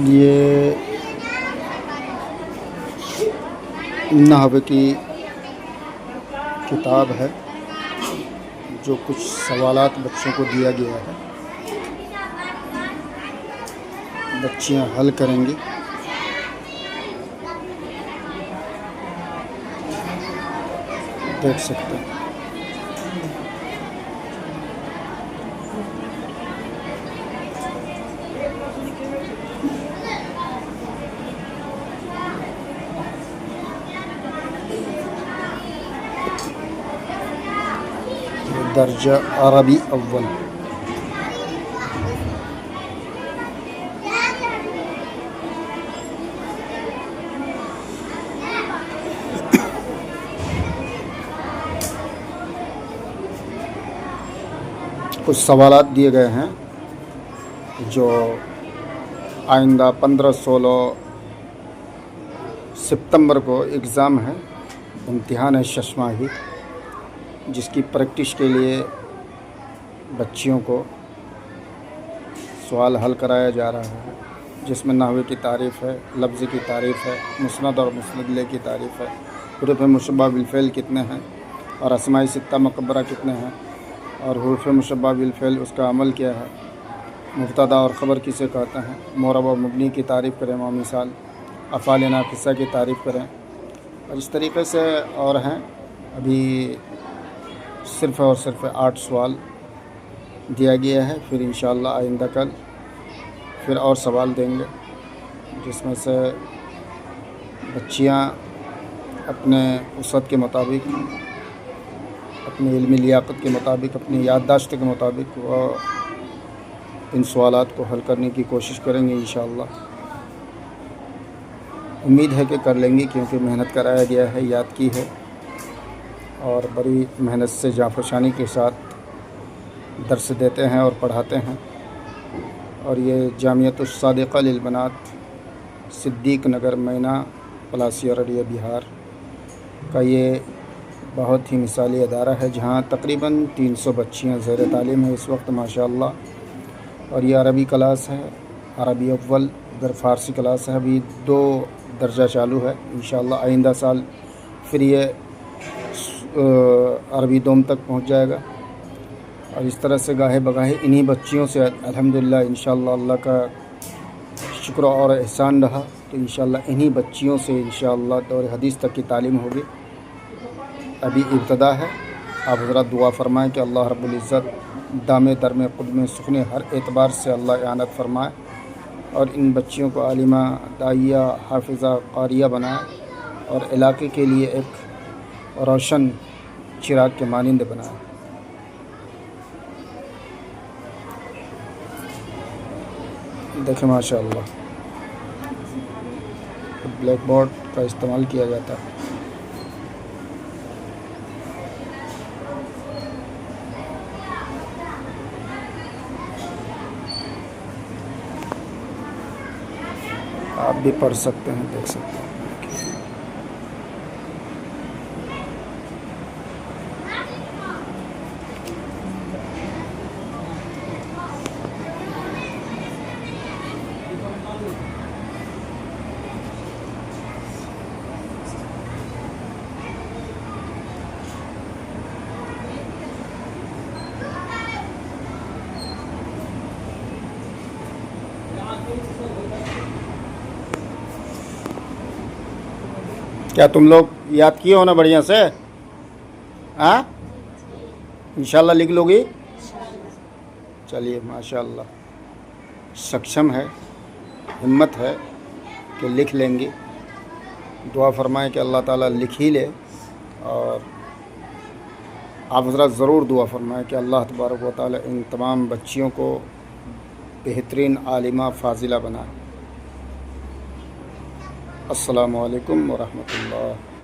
یہ نحو کی کتاب ہے جو کچھ سوالات بچوں کو دیا گیا ہے، بچیاں حل کریں گی۔ دیکھ سکتے ہیں درجہ عربی اول۔ کچھ سوالات دیے گئے ہیں جو آئندہ 15-16 ستمبر کو اگزام ہے، امتحان ہے ششماہی، جس کی پریکٹس کے لیے بچیوں کو سوال حل کرایا جا رہا ہے، جس میں نحوے کی تعریف ہے، لفظ کی تعریف ہے، مسند اور مسند الیہ کی تعریف ہے، حروف مشبہ بالفعل کتنے ہیں اور اسماء ستہ مکبرہ کتنے ہیں، اور حروف مشبہ بالفعل اس کا عمل کیا ہے، مبتدا اور خبر کسے کہتے ہیں، معرب و مبنی کی تعریف کریں و مثال، افعال ناقصہ کی تعریف کریں، اور اس طریقے سے اور ہیں۔ ابھی صرف اور صرف 8 سوال دیا گیا ہے، پھر انشاءاللہ آئندہ کل پھر اور سوال دیں گے، جس میں سے بچیاں اپنے وسعت کے مطابق، اپنی علمی لیاقت کے مطابق، اپنی یادداشت کے مطابق وہ ان سوالات کو حل کرنے کی کوشش کریں گے انشاءاللہ۔ امید ہے کہ کر لیں گی، کیونکہ محنت کرایا گیا ہے، یاد کی ہے، اور بڑی محنت سے جانفشانی کے ساتھ درس دیتے ہیں اور پڑھاتے ہیں۔ اور یہ جامعۃ الصادقہ للبنات، صدیق نگر، مینا، پلاسی، ارریہ، بہار کا یہ بہت ہی مثالی ادارہ ہے، جہاں تقریباً 300 بچیاں زیر تعلیم ہیں اس وقت ماشاءاللہ۔ اور یہ عربی کلاس ہے، عربی اول، ادھر فارسی کلاس ہے۔ ابھی 2 درجہ چالو ہے، انشاءاللہ آئندہ سال پھر یہ عربی دوم تک پہنچ جائے گا۔ اور اس طرح سے گاہے بگاہے انہی بچیوں سے الحمدللہ انشاءاللہ اللہ کا شکر اور احسان رہا، تو انشاءاللہ انہی بچیوں سے انشاءاللہ دور حدیث تک کی تعلیم ہوگی۔ ابھی ابتدا ہے، آپ حضرات دعا فرمائیں کہ اللہ رب العزت دامِ درم قدم سخن ہر اعتبار سے اللہ اعانت فرمائے، اور ان بچیوں کو عالمہ، داعیہ، حافظہ، قاریہ بنائے، اور علاقے کے لیے ایک روشن چراغ کے مانند بنائے۔ دیکھیں ماشاءاللہ بلیک بورڈ کا استعمال کیا جاتا ہے۔ آپ بھی پڑھ سکتے ہیں، دیکھ سکتے ہیں۔ کیا تم لوگ یاد کیے ہو نا بڑھیا سے؟ ہاں انشاءاللہ لکھ لو گی؟ چلیے ماشاءاللہ سکشم ہے، ہمت ہے کہ لکھ لیں گی۔ دعا فرمائیں کہ اللہ تعالیٰ لکھ ہی لے، اور آپ حضرات ضرور دعا فرمائیں کہ اللہ تبارک و تعالیٰ ان تمام بچیوں کو بہترین عالمہ فاضلہ بنائے۔ السلام علیکم ورحمۃ اللہ۔